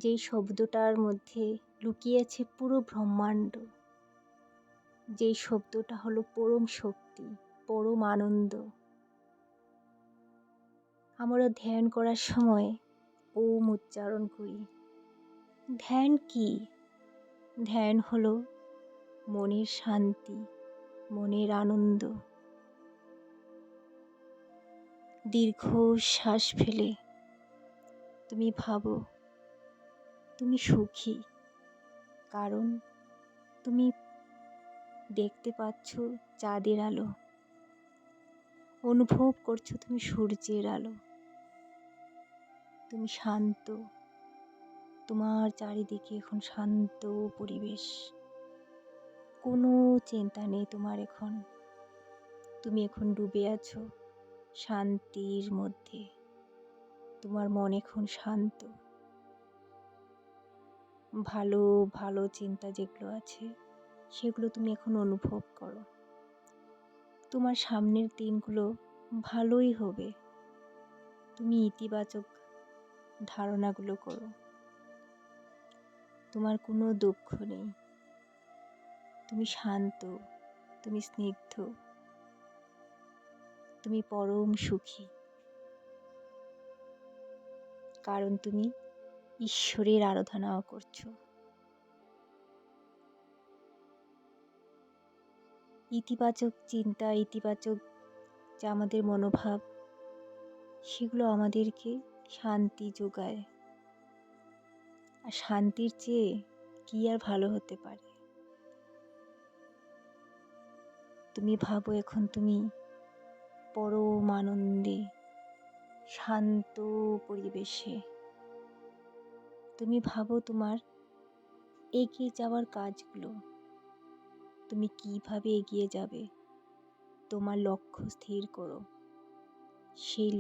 যেই শব্দটার মধ্যে লুকিয়ে আছে পুরো ব্রহ্মাণ্ড, যেই শব্দটা হলো পরম শক্তি, পরম আনন্দ। আমরা ধ্যান করার সময় ওম উচ্চারণ করি। ধ্যান কি? ধ্যান হলো মনের শান্তি, মনের আনন্দ। দীর্ঘ শ্বাস ফেলে তুমি ভাবো তুমি সুখী, কারণ তুমি দেখতে পাচ্ছ চাঁদের আলো, অনুভব করছো তুমি সূর্যের আলো। তুমি শান্ত, তোমার চারিদিকে এখন শান্ত পরিবেশ, কোনো চিন্তা নেই তোমার এখন। তুমি এখন ডুবে আছো শান্তির মধ্যে, তোমার মন এখন শান্ত। ভালো ভালো চিন্তা যেগুলো আছে সেগুলো তুমি এখন অনুভব করো। তোমার সামনের দিনগুলো ভালোই হবে। তুমি ইতিবাচক ধারণাগুলো করো। তোমার কোনো দুঃখ নেই, তুমি শান্ত, তুমি স্নিগ্ধ, তুমি পরম সুখী, কারণ তুমি ঈশ্বরের আরাধনাও করছো। ইতিবাচক চিন্তা, ইতিবাচক যে আমাদের মনোভাব, সেগুলো আমাদেরকে শান্তি যোগায়। আর শান্তির চেয়ে কি আর ভালো হতে পারে? তুমি ভাবো এখন তুমি পরম আনন্দে, শান্ত পরিবেশে। তুমি ভাবো তোমার এগিয়ে যাওয়ার কাজগুলো, তুমি কিভাবে এগিয়ে যাবে। তোমার লক্ষ্য স্থির করো, সেই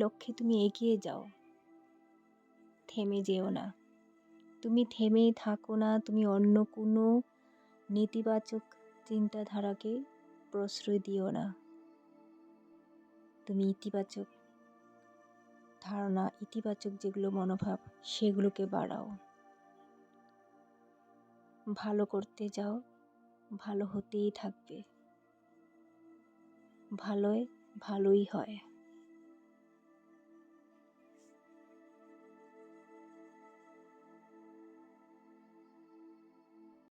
লক্ষ্যে তুমি এগিয়ে যাও। থেমে যেও না, তুমি থেমেই থাকো না। তুমি অন্য কোনো নেতিবাচক চিন্তাধারাকে প্রশ্রয় দিও না। তুমি ইতিবাচক ধারণা, ইতিবাচক যেগুলো মনোভাব, সেগুলোকে বাড়াও। ভালো করতে যাও, ভালো হতেই থাকবে। ভালোই হয়।